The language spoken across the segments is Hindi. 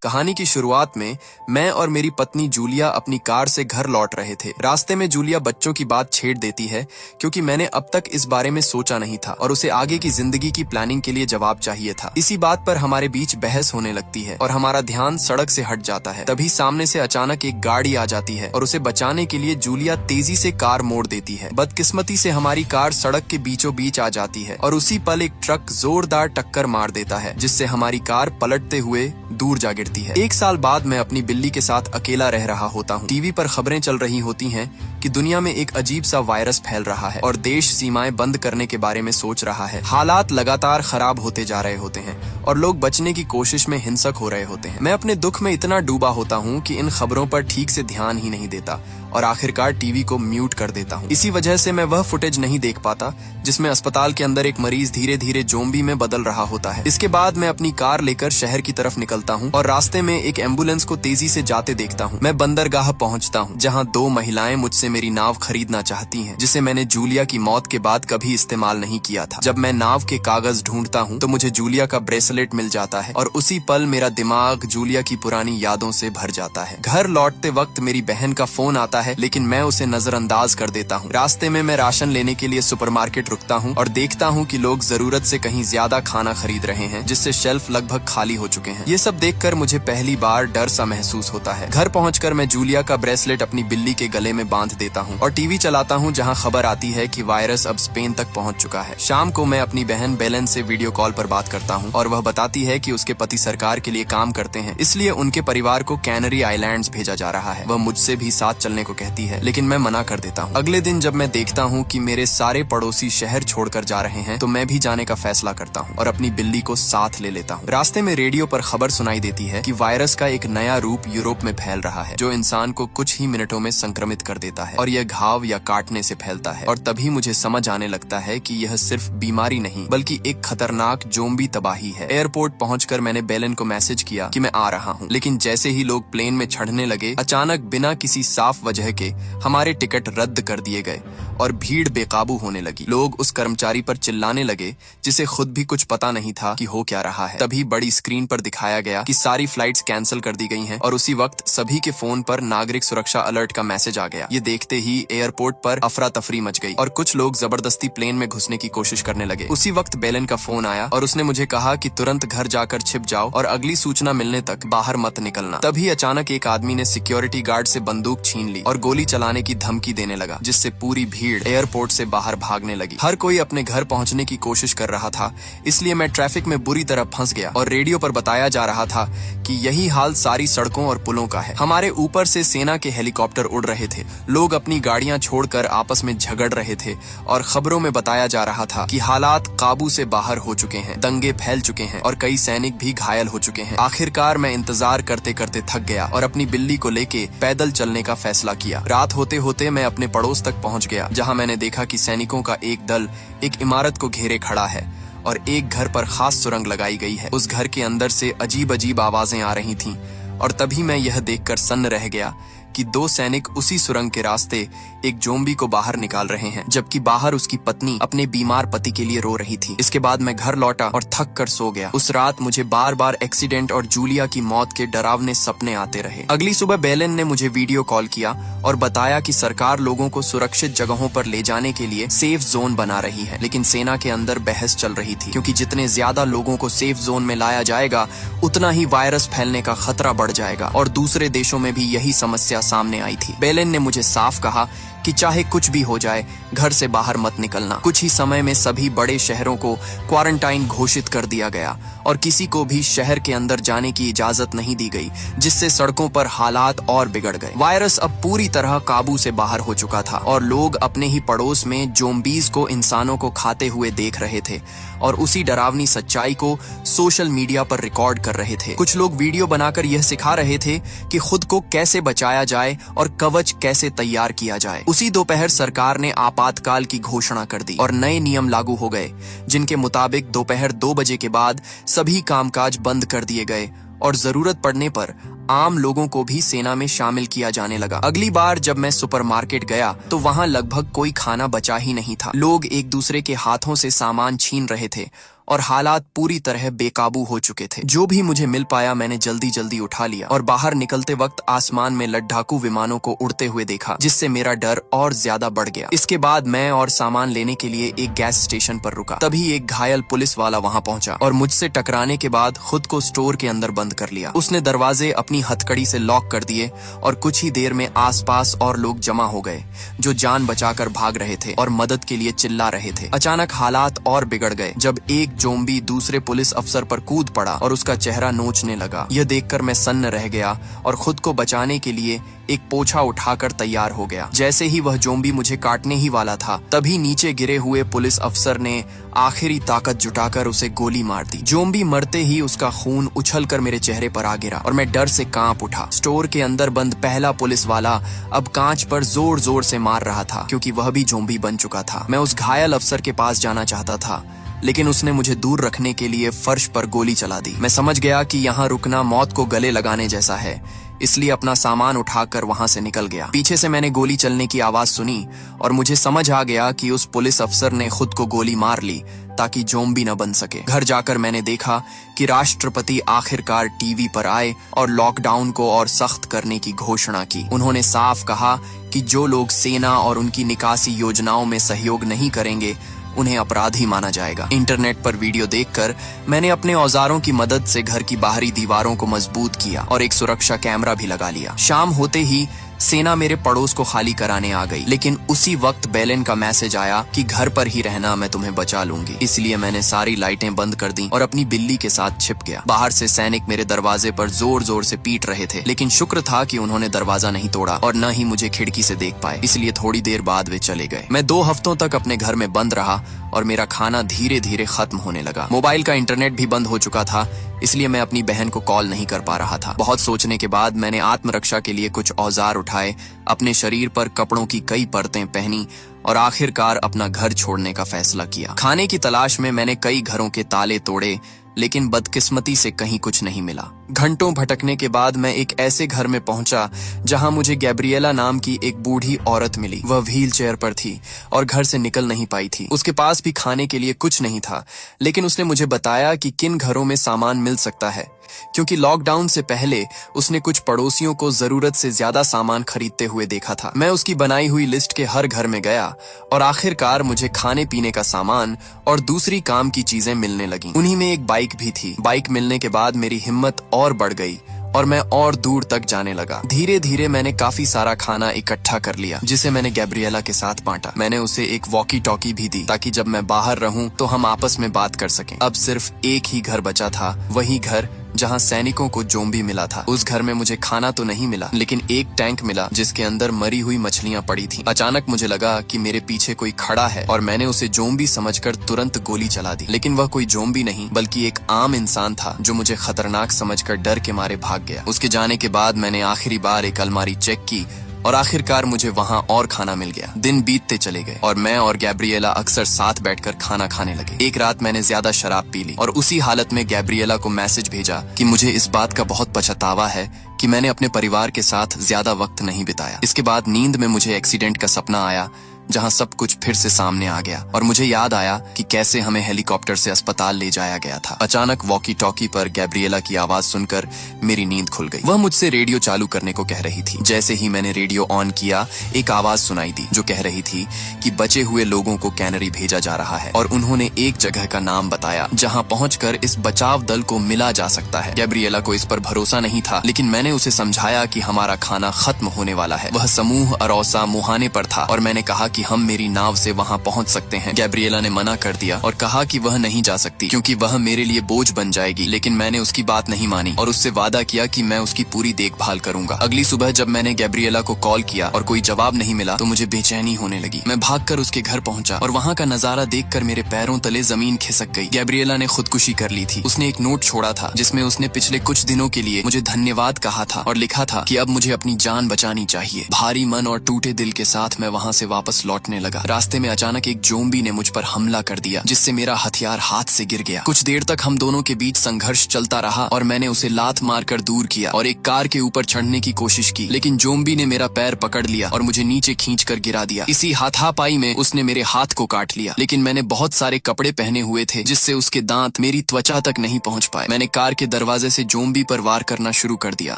कहानी की शुरुआत में मैं और मेरी पत्नी जूलिया अपनी कार से घर लौट रहे थे। रास्ते में जूलिया बच्चों की बात छेड़ देती है क्योंकि मैंने अब तक इस बारे में सोचा नहीं था और उसे आगे की जिंदगी की प्लानिंग के लिए जवाब चाहिए था। इसी बात पर हमारे बीच बहस होने लगती है और हमारा ध्यान सड़क से हट जाता है। तभी सामने से अचानक एक गाड़ी आ जाती है और उसे बचाने के लिए जूलिया तेजी से कार मोड़ देती है। बदकिस्मती से हमारी कार सड़क के बीचों बीच आ जाती है और उसी पल एक ट्रक जोरदार टक्कर मार देता है जिससे हमारी कार पलटते हुए दूर जा गिरती है। 1 साल बाद मैं अपनी बिल्ली के साथ अकेला रह रहा होता हूँ। टीवी पर खबरें चल रही होती हैं कि दुनिया में एक अजीब सा वायरस फैल रहा है और देश सीमाएं बंद करने के बारे में सोच रहा है। हालात लगातार खराब होते जा रहे होते हैं और लोग बचने की कोशिश में हिंसक हो रहे होते हैं। मैं अपने दुख में इतना डूबा होता हूँ कि इन खबरों पर ठीक से ध्यान ही नहीं देता और आखिरकार टीवी को म्यूट कर देता हूँ। इसी वजह से मैं वह फुटेज नहीं देख पाता जिसमें अस्पताल के अंदर एक मरीज धीरे धीरे ज़ोंबी में बदल रहा होता है। इसके बाद मैं अपनी कार लेकर शहर की तरफ निकलता हूँ और रास्ते में एक एम्बुलेंस को तेजी से जाते देखता हूँ। मैं बंदरगाह पहुँचता हूँ जहाँ 2 महिलाएं मुझसे मेरी नाव खरीदना चाहती हैं, जिसे मैंने जूलिया की मौत के बाद कभी इस्तेमाल नहीं किया था। जब मैं नाव के कागज ढूंढता हूँ तो मुझे जूलिया का ब्रेसलेट मिल जाता है और उसी पल मेरा दिमाग जूलिया की पुरानी यादों से भर जाता है। घर लौटते वक्त मेरी बहन का फोन आता है लेकिन मैं उसे नजरअंदाज कर देता हूँ। रास्ते में मैं राशन लेने के लिए सुपरमार्केट रुकता हूँ और देखता हूँ कि लोग जरूरत से कहीं ज्यादा खाना खरीद रहे हैं जिससे शेल्फ लगभग खाली हो चुके हैं। ये सब देखकर मुझे पहली बार डर सा महसूस होता है। घर पहुंचकर मैं जूलिया का ब्रेसलेट अपनी बिल्ली के गले में बांध देता हूँ और टीवी चलाता हूँ जहाँ खबर आती है कि वायरस अब स्पेन तक पहुँच चुका है। शाम को मैं अपनी बहन बेलन से वीडियो कॉल पर बात करता हूँ और वह बताती है कि उसके पति सरकार के लिए काम करते हैं, इसलिए उनके परिवार को कैनरी आइलैंड्स भेजा जा रहा है। वह मुझसे भी साथ चलने को कहती है लेकिन मैं मना कर देता हूँ। अगले दिन जब मैं देखता हूँ कि मेरे सारे पड़ोसी शहर छोड़कर जा रहे हैं तो मैं भी जाने का फैसला करता हूँ और अपनी बिल्ली को साथ ले लेता हूँ। रास्ते में रेडियो पर खबर सुनाई देती है कि वायरस का एक नया रूप यूरोप में फैल रहा है जो इंसान को कुछ ही मिनटों में संक्रमित कर देता है और यह घाव या काटने से फैलता है। और तभी मुझे समझ आने लगता है कि यह सिर्फ बीमारी नहीं बल्कि एक खतरनाक ज़ोंबी तबाही है। एयरपोर्ट पहुंचकर मैंने बेलन को मैसेज किया कि मैं आ रहा हूँ, लेकिन जैसे ही लोग प्लेन में चढ़ने लगे अचानक बिना किसी साफ वजह के हमारे टिकट रद्द कर दिए गए और भीड़ बेकाबू होने लगी। लोग उस कर्मचारी पर चिल्लाने लगे जिसे खुद भी कुछ पता नहीं था कि हो क्या रहा है। तभी बड़ी स्क्रीन पर दिखाया गया कि सारी फ्लाइट्स कैंसिल कर दी गई हैं और उसी वक्त सभी के फोन पर नागरिक सुरक्षा अलर्ट का मैसेज आ गया। ये देखते ही एयरपोर्ट पर अफरा तफरी मच गई और कुछ लोग जबरदस्ती प्लेन में घुसने की कोशिश करने लगे। उसी वक्त बेलन का फोन आया और उसने मुझे कहा कि तुरंत घर जाकर छिप जाओ और अगली सूचना मिलने तक बाहर मत निकलना। तभी अचानक एक आदमी ने सिक्योरिटी गार्ड से बंदूक छीन ली और गोली चलाने की धमकी देने लगा, जिससे पूरी भीड़ एयरपोर्ट से बाहर भागने लगी। हर कोई अपने घर पहुंचने की कोशिश कर रहा था, इसलिए मैं ट्रैफिक में बुरी तरह फंस गया और रेडियो पर बताया जा रहा था कि यही हाल सारी सड़कों और पुलों का है। हमारे ऊपर से सेना के हेलीकॉप्टर उड़ रहे थे, लोग अपनी गाड़ियां छोड़कर आपस में झगड़ रहे थे और खबरों में बताया जा रहा था कि हालात काबू से बाहर हो चुके हैं, दंगे फैल चुके हैं और कई सैनिक भी घायल हो चुके हैं। आखिरकार मैं इंतजार करते करते थक गया और अपनी बिल्ली को लेके पैदल चलने का फैसला किया। रात होते होते मैं अपने पड़ोस तक पहुंच गया जहां मैंने देखा कि सैनिकों का एक दल एक इमारत को घेरे खड़ा है और एक घर पर खास सुरंग लगाई गई है। उस घर के अंदर से अजीब अजीब आवाजें आ रही थीं और तभी मैं यह देखकर सन्न रह गया कि 2 सैनिक उसी सुरंग के रास्ते एक ज़ोंबी को बाहर निकाल रहे हैं, जबकि बाहर उसकी पत्नी अपने बीमार पति के लिए रो रही थी। इसके बाद मैं घर लौटा और थक कर सो गया। उस रात मुझे बार बार एक्सीडेंट और जूलिया की मौत के डरावने सपने आते रहे। अगली सुबह बेलन ने मुझे वीडियो कॉल किया और बताया कि सरकार लोगों को सुरक्षित जगहों पर ले जाने के लिए सेफ जोन बना रही है, लेकिन सेना के अंदर बहस चल रही थी क्योंकि जितने ज्यादा लोगों को सेफ जोन में लाया जाएगा उतना ही वायरस फैलने का खतरा बढ़ जाएगा और दूसरे देशों में भी यही समस्या सामने आई थी। बेलन ने मुझे साफ कहा कि चाहे कुछ भी हो जाए घर से बाहर मत निकलना। कुछ ही समय में सभी बड़े शहरों को क्वारंटाइन घोषित कर दिया गया और किसी को भी शहर के अंदर जाने की इजाजत नहीं दी गई, जिससे सड़कों पर हालात और बिगड़ गए। वायरस अब पूरी तरह काबू से बाहर हो चुका था और लोग अपने ही पड़ोस में ज़ोंबीज को इंसानों को खाते हुए देख रहे थे और उसी डरावनी सच्चाई को सोशल मीडिया पर रिकॉर्ड कर रहे थे। कुछ लोग वीडियो बनाकर यह सिखा रहे थे कि खुद को कैसे बचाया जाए और कवच कैसे तैयार किया जाए। उसी दोपहर सरकार ने आपातकाल की घोषणा कर दी और नए नियम लागू हो गए, जिनके मुताबिक दोपहर 2 बजे के बाद सभी कामकाज बंद कर दिए गए और जरूरत पड़ने पर आम लोगों को भी सेना में शामिल किया जाने लगा। अगली बार जब मैं सुपरमार्केट गया तो वहां लगभग कोई खाना बचा ही नहीं था। लोग एक दूसरे के हाथों से सामान छीन रहे थे और हालात पूरी तरह बेकाबू हो चुके थे। जो भी मुझे मिल पाया मैंने जल्दी जल्दी उठा लिया और बाहर निकलते वक्त आसमान में लद्दाखू विमानों को उड़ते हुए देखा, जिससे मेरा डर और ज्यादा बढ़ गया। इसके बाद मैं और सामान लेने के लिए एक गैस स्टेशन पर रुका। तभी एक घायल पुलिस वाला वहां पहुंचा और मुझसे टकराने के बाद खुद को स्टोर के अंदर बंद कर लिया। उसने दरवाजे अपनी हथकड़ी से लॉक कर दिए और कुछ ही देर में आसपास और लोग जमा हो गए जो जान बचाकर भाग रहे थे और मदद के लिए चिल्ला रहे थे। अचानक हालात और बिगड़ गए जब एक जोम्बी दूसरे पुलिस अफसर पर कूद पड़ा और उसका चेहरा नोचने लगा। यह देखकर मैं सन्न रह गया और खुद को बचाने के लिए एक पोछा उठाकर तैयार हो गया। जैसे ही वह जोम्बी मुझे काटने ही वाला था, तभी नीचे गिरे हुए पुलिस अफसर ने आखिरी ताकत जुटाकर उसे गोली मार दी। जोम्बी मरते ही उसका खून उछलकर मेरे चेहरे पर आ गिरा और मैं डर से कांप उठा। स्टोर के अंदर बंद पहला पुलिस वाला अब कांच पर जोर जोर से मार रहा था, क्योंकि वह भी जोम्बी बन चुका था। मैं उस घायल अफसर के पास जाना चाहता था, लेकिन उसने मुझे दूर रखने के लिए फर्श पर गोली चला दी। मैं समझ गया कि यहाँ रुकना मौत को गले लगाने जैसा है, इसलिए अपना सामान उठाकर वहां से निकल गया। पीछे से मैंने गोली चलने की आवाज सुनी और मुझे समझ आ गया कि उस पुलिस अफसर ने खुद को गोली मार ली ताकि जोम्बी न बन सके। घर जाकर मैंने देखा कि राष्ट्रपति आखिरकार टीवी पर आए और लॉकडाउन को और सख्त करने की घोषणा की। उन्होंने साफ कहा कि जो लोग सेना और उनकी निकासी योजनाओं में सहयोग नहीं करेंगे उन्हें अपराधी माना जाएगा। इंटरनेट पर वीडियो देखकर मैंने अपने औजारों की मदद से घर की बाहरी दीवारों को मजबूत किया और एक सुरक्षा कैमरा भी लगा लिया। शाम होते ही सेना मेरे पड़ोस को खाली कराने आ गई, लेकिन उसी वक्त बेलेन का मैसेज आया कि घर पर ही रहना, मैं तुम्हें बचा लूंगी। इसलिए मैंने सारी लाइटें बंद कर दी और अपनी बिल्ली के साथ छिप गया। बाहर से सैनिक मेरे दरवाजे पर जोर जोर से पीट रहे थे, लेकिन शुक्र था कि उन्होंने दरवाजा नहीं तोड़ा और न ही मुझे खिड़की से देख पाए, इसलिए थोड़ी देर बाद वे चले गए। मैं 2 हफ्तों तक अपने घर में बंद रहा और मेरा खाना धीरे धीरे खत्म होने लगा। मोबाइल का इंटरनेट भी बंद हो चुका था, इसलिए मैं अपनी बहन को कॉल नहीं कर पा रहा था। बहुत सोचने के बाद मैंने आत्मरक्षा के लिए कुछ औजार उठाए, अपने शरीर पर कपड़ों की कई परतें पहनी और आखिरकार अपना घर छोड़ने का फैसला किया। खाने की तलाश में मैंने कई घरों के ताले तोड़े, लेकिन बदकिस्मती से कहीं कुछ नहीं मिला। घंटों भटकने के बाद मैं एक ऐसे घर में पहुंचा जहां मुझे गैब्रिएला नाम की एक बूढ़ी औरत मिली। वह व्हील चेयर पर थी और घर से निकल नहीं पाई थी। उसके पास भी खाने के लिए कुछ नहीं था, लेकिन उसने मुझे बताया कि किन घरों में सामान मिल सकता है, क्योंकि लॉकडाउन से पहले उसने कुछ पड़ोसियों को जरूरत से ज्यादा सामान खरीदते हुए देखा था। मैं उसकी बनाई हुई लिस्ट के हर घर में गया और आखिरकार मुझे खाने पीने का सामान और दूसरी काम की चीजें मिलने लगी। उन्हीं में एक बाइक भी थी। बाइक मिलने के बाद मेरी हिम्मत और बढ़ गई और मैं और दूर तक जाने लगा। धीरे धीरे मैंने काफी सारा खाना इकट्ठा कर लिया, जिसे मैंने गैब्रिएला के साथ बांटा। मैंने उसे एक वॉकी टॉकी भी दी ताकि जब मैं बाहर रहूं तो हम आपस में बात कर सकें। अब सिर्फ एक ही घर बचा था, वही घर जहां सैनिकों को जोम्बी मिला था। उस घर में मुझे खाना तो नहीं मिला, लेकिन एक टैंक मिला जिसके अंदर मरी हुई मछलियां पड़ी थी। अचानक मुझे लगा कि मेरे पीछे कोई खड़ा है और मैंने उसे जोम्बी समझकर तुरंत गोली चला दी। लेकिन वह कोई जोम्बी नहीं बल्कि एक आम इंसान था जो मुझे खतरनाक समझकर डर के मारे भाग गया। उसके जाने के बाद मैंने आखिरी बार एक अलमारी चेक की और आखिरकार मुझे वहां और खाना मिल गया। दिन बीतते चले गए और मैं और गैब्रिएला अक्सर साथ बैठकर खाना खाने लगे। एक रात मैंने ज्यादा शराब पी ली और उसी हालत में गैब्रिएला को मैसेज भेजा कि मुझे इस बात का बहुत पछतावा है कि मैंने अपने परिवार के साथ ज्यादा वक्त नहीं बिताया। इसके बाद नींद में मुझे एक्सीडेंट का सपना आया जहां सब कुछ फिर से सामने आ गया और मुझे याद आया कि कैसे हमें हेलीकॉप्टर से अस्पताल ले जाया गया था। अचानक वॉकी टॉकी पर गैब्रिएला की आवाज सुनकर मेरी नींद खुल गई। वह मुझसे रेडियो चालू करने को कह रही थी। जैसे ही मैंने रेडियो ऑन किया, एक आवाज सुनाई दी जो कह रही थी कि बचे हुए लोगों को कैनरी भेजा जा रहा है और उन्होंने एक जगह का नाम बताया जहाँ पहुंचकर इस बचाव दल को मिला जा सकता है। गैब्रिएला को इस पर भरोसा नहीं था, लेकिन मैंने उसे समझाया कि हमारा खाना खत्म होने वाला है। वह समूह अरौसा मुहाने पर था और मैंने कहा कि हम मेरी नाव से वहां पहुंच सकते हैं। गैब्रिएला ने मना कर दिया और कहा कि वह नहीं जा सकती क्योंकि वह मेरे लिए बोझ बन जाएगी, लेकिन मैंने उसकी बात नहीं मानी और उससे वादा किया कि मैं उसकी पूरी देखभाल करूंगा। अगली सुबह जब मैंने गैब्रिएला को कॉल किया और कोई जवाब नहीं मिला तो मुझे बेचैनी होने लगी। मैं भागकर उसके घर पहुंचा और वहां का नजारा देखकर मेरे पैरों तले जमीन खिसक गई। गैब्रिएला ने खुदकुशी कर ली थी। उसने एक नोट छोड़ा था जिसमें उसने पिछले कुछ दिनों के लिए मुझे धन्यवाद कहा था और लिखा था कि अब मुझे अपनी जान बचानी चाहिए। भारी मन और टूटे दिल के साथ मैं वहां से वापस लौटने लगा। रास्ते में अचानक एक ज़ॉम्बी ने मुझ पर हमला कर दिया, जिससे मेरा हथियार हाथ से गिर गया। कुछ देर तक हम दोनों के बीच संघर्ष चलता रहा और मैंने उसे लात मारकर दूर किया और एक कार के ऊपर चढ़ने की कोशिश की, लेकिन ज़ॉम्बी ने मेरा पैर पकड़ लिया और मुझे नीचे खींचकर गिरा दिया। इसी हाथापाई में उसने मेरे हाथ को काट लिया, लेकिन मैंने बहुत सारे कपड़े पहने हुए थे, जिससे उसके दांत मेरी त्वचा तक नहीं पहुंच पाए। मैंने कार के दरवाजे से ज़ॉम्बी पर वार करना शुरू कर दिया,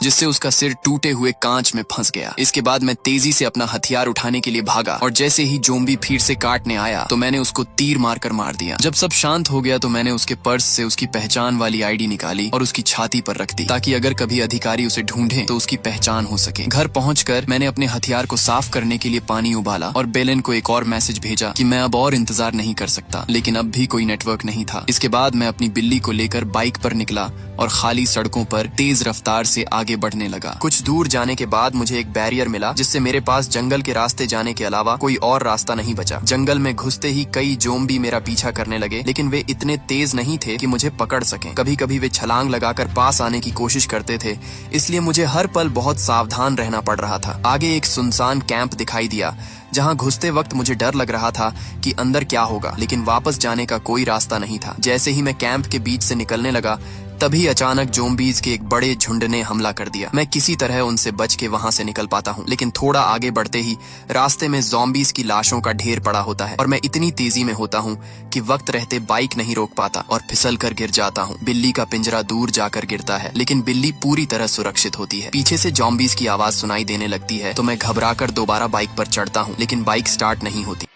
जिससे उसका सिर टूटे हुए कांच में फंस गया। इसके बाद मैं तेजी से अपना हथियार उठाने के लिए भागा और जैसे ही ज़ॉम्बी फिर से काटने आया तो मैंने उसको तीर मारकर मार दिया। जब सब शांत हो गया तो मैंने उसके पर्स से उसकी पहचान वाली आईडी निकाली और उसकी छाती पर रख दी, ताकि अगर कभी अधिकारी उसे ढूंढे तो उसकी पहचान हो सके। घर पहुंचकर मैंने अपने हथियार को साफ करने के लिए पानी उबाला और बेलेन को एक और मैसेज भेजा कि मैं अब और इंतजार नहीं कर सकता, लेकिन अब भी कोई नेटवर्क नहीं था। इसके बाद मैं अपनी बिल्ली को लेकर बाइक पर निकला और खाली सड़कों पर तेज रफ्तार से आगे बढ़ने लगा। कुछ दूर जाने के बाद मुझे एक बैरियर मिला, जिससे मेरे पास जंगल के रास्ते जाने के अलावा कोई और रास्ता नहीं बचा। जंगल में घुसते ही कई ज़ॉम्बी मेरा पीछा करने लगे, लेकिन वे इतने तेज नहीं थे कि मुझे पकड़ सकें। कभी कभी वे छलांग लगाकर पास आने की कोशिश करते थे, इसलिए मुझे हर पल बहुत सावधान रहना पड़ रहा था। आगे एक सुनसान कैंप दिखाई दिया, जहां घुसते वक्त मुझे डर लग रहा था कि अंदर क्या होगा, लेकिन वापस जाने का कोई रास्ता नहीं था। जैसे ही मैं कैंप के बीच से निकलने लगा, तभी अचानक ज़ॉम्बीज के एक बड़े झुंड ने हमला कर दिया। मैं किसी तरह उनसे बच के वहां से निकल पाता हूँ, लेकिन थोड़ा आगे बढ़ते ही रास्ते में ज़ॉम्बीज की लाशों का ढेर पड़ा होता है और मैं इतनी तेजी में होता हूँ कि वक्त रहते बाइक नहीं रोक पाता और फिसल कर गिर जाता हूँ। बिल्ली का पिंजरा दूर जाकर गिरता है, लेकिन बिल्ली पूरी तरह सुरक्षित होती है। पीछे से ज़ॉम्बीज की आवाज सुनाई देने लगती है तो मैं घबराकर दोबारा बाइक पर चढ़ता हूँ, लेकिन बाइक स्टार्ट नहीं होती।